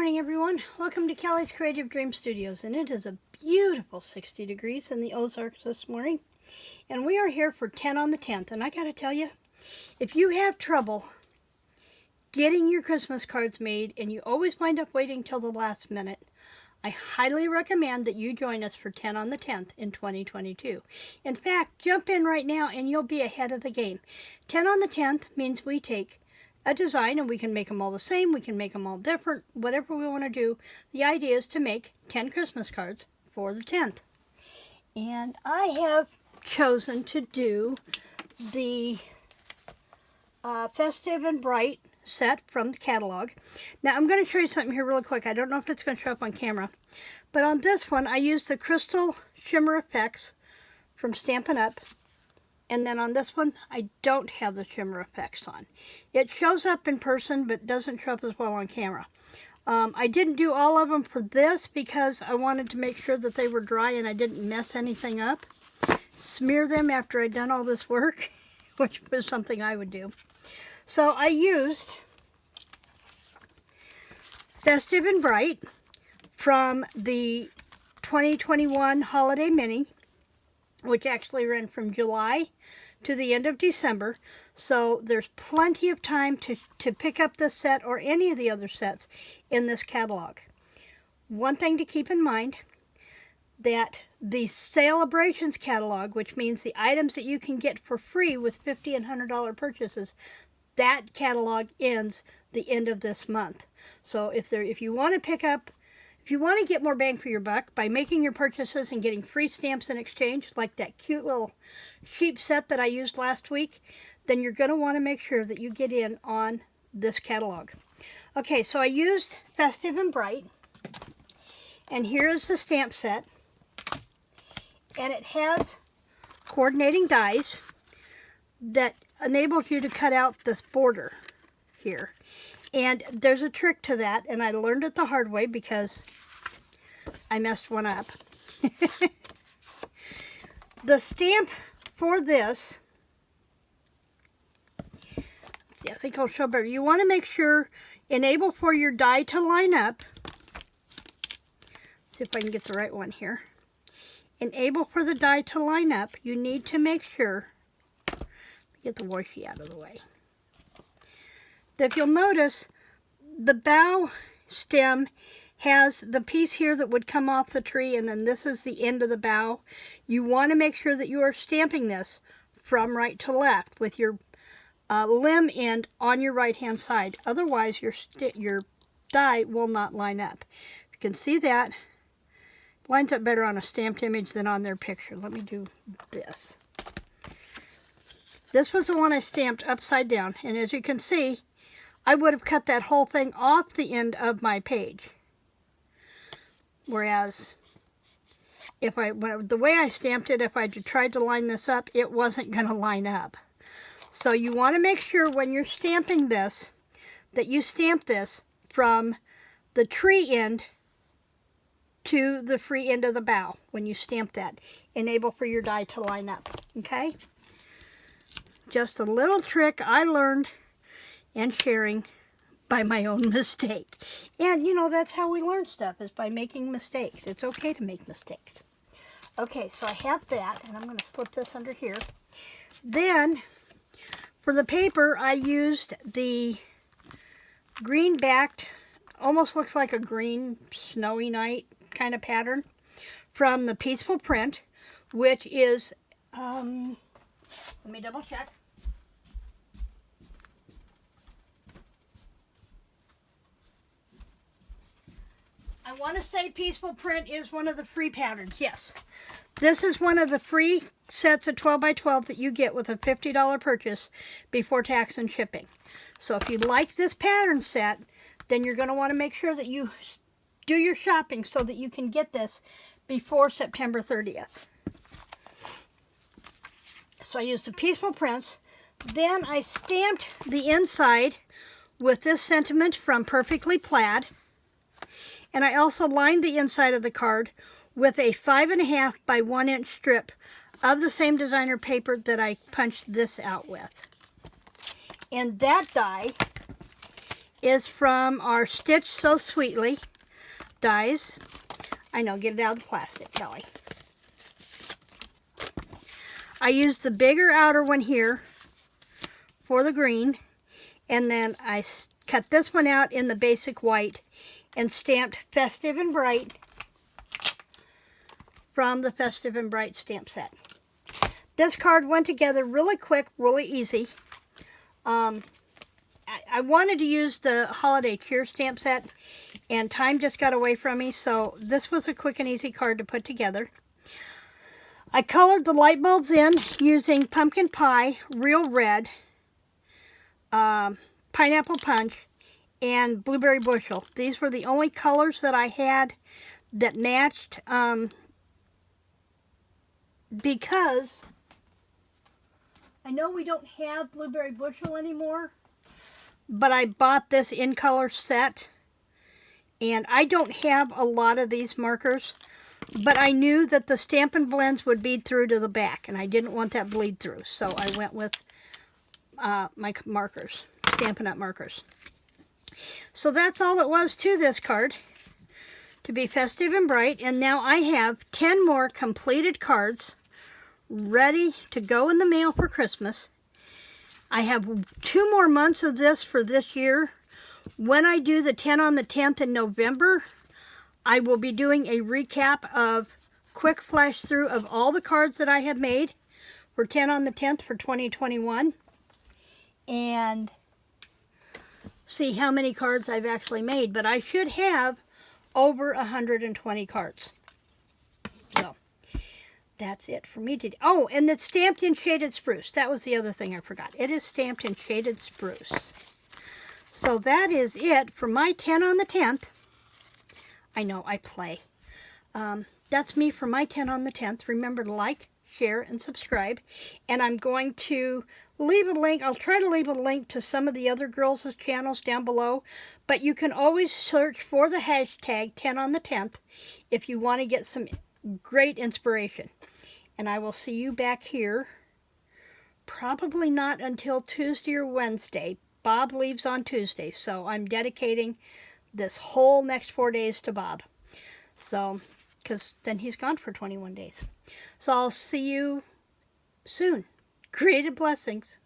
morning, everyone. Welcome to Kelly's Creative Dream Studios, and it is a beautiful 60 degrees in the Ozarks this morning, and we are here for 10 on the 10th. And I gotta tell you, if you have trouble getting your Christmas cards made and you always wind up waiting till the last minute, I highly recommend that you join us for 10 on the 10th in 2022. In fact, jump in right now and you'll be ahead of the game. 10 on the 10th means we take a design and we can make them all the same, we can make them all different, whatever we want to do. The idea is to make 10 Christmas cards for the 10th. And I have chosen to do the Festive&Brihgt set from the catalog. Now I'm going to show you something here really quick. I don't know if it's going to show up on camera, but on this one I used the Crystal Shimmer Effects from Stampin' Up! And then on this one, I don't have the shimmer effects on. It shows up in person, but doesn't show up as well on camera. I didn't do all of them for this because I wanted to make sure that they were dry and I didn't mess anything up. Smear them after I'd done all this work, which was something I would do. So I used Festive&Brihgt from the 2021 Holiday Mini, which actually ran from July to the end of December. So there's plenty of time to pick up this set or any of the other sets in this catalog. One thing to keep in mind, that the Sale A Bration catalog, which means the items that you can get for free with $50 and $100 purchases, that catalog ends the end of this month. So if you want to pick up, if you want to get more bang for your buck by making your purchases and getting free stamps in exchange, like that cute little sheep set that I used last week, then you're going to want to make sure that you get in on this catalog. Okay, so I used Festive&Brihgt, and here is the stamp set, and it has coordinating dies that enables you to cut out this border here. And there's a trick to that, and I learned it the hard way because I messed one up. The stamp for this, see, I think I'll show better. You want to make sure, enable for your die to line up. Let's see if I can get the right one here. Enable for the die to line up. You need to make sure, get the washi out of the way, that if you'll notice, the bow stem has the piece here that would come off the tree, and then this is the end of the bow. You want to make sure that you are stamping this from right to left with your limb end on your right hand side. Otherwise your die will not line up. You can see that it lines up better on a stamped image than on their picture. Let me do this. This was the one I stamped upside down, and as you can see, I would have cut that whole thing off the end of my page. Whereas, the way I stamped it, if I tried to line this up, it wasn't going to line up. So you want to make sure when you're stamping this, that you stamp this from the tree end to the free end of the bow. When you stamp that, enable for your die to line up. Okay? Just a little trick I learned and sharing by my own mistake. And, you know, that's how we learn stuff, is by making mistakes. It's okay to make mistakes. Okay, so I have that, and I'm going to slip this under here. Then, for the paper, I used the green-backed, almost looks like a green snowy night kind of pattern, from the Peaceful Print, which is, let me double check. I want to say Peaceful Print is one of the free patterns. Yes. This is one of the free sets of 12 by 12 that you get with a $50 purchase before tax and shipping. So if you like this pattern set, then you're going to want to make sure that you do your shopping so that you can get this before September 30th. So I used the Peaceful Prints. Then I stamped the inside with this sentiment from Perfectly Plaid. And I also lined the inside of the card with a 5.5 by 1 inch strip of the same designer paper that I punched this out with. And that die is from our Stitch So Sweetly dies. I know, get it out of the plastic, Kelly. I used the bigger outer one here for the green, and then I cut this one out in the basic white and stamped Festive and Bright from the Festive and Bright stamp set. This card went together really quick, really easy. I wanted to use the Holiday Cheer stamp set, and time just got away from me, so this was a quick and easy card to put together. I colored the light bulbs in using Pumpkin Pie, Real Red, Pineapple Punch, and Blueberry Bushel. These were the only colors that I had that matched, because I know we don't have Blueberry Bushel anymore, but I bought this in color set, and I don't have a lot of these markers, but I knew that the Stampin' Blends would bead through to the back, and I didn't want that bleed through, so I went with my markers, Stampin' Up! Markers. So that's all it was to this card, to be Festive and Bright, and now I have 10 more completed cards ready to go in the mail for Christmas. I have 2 more months of this for this year. When I do the 10 on the 10th in November, I will be doing a recap of quick flash through of all the cards that I have made for 10 on the 10th for 2021, and see how many cards I've actually made, but I should have over 120 cards. So that's it for me today. Oh, and it's stamped in Shaded Spruce. That was the other thing I forgot. It is stamped in Shaded Spruce. So that is it for my 10 on the 10th. I know, I play. That's me for my 10 on the 10th. Remember to like, share, and subscribe. And I'm going to leave a link. I'll try to leave a link to some of the other girls' channels down below. But you can always search for the hashtag 10 on the 10th if you want to get some great inspiration. And I will see you back here probably not until Tuesday or Wednesday. Bob leaves on Tuesday, so I'm dedicating this whole next 4 days to Bob. So, because then he's gone for 21 days. So I'll see you soon. Creative blessings.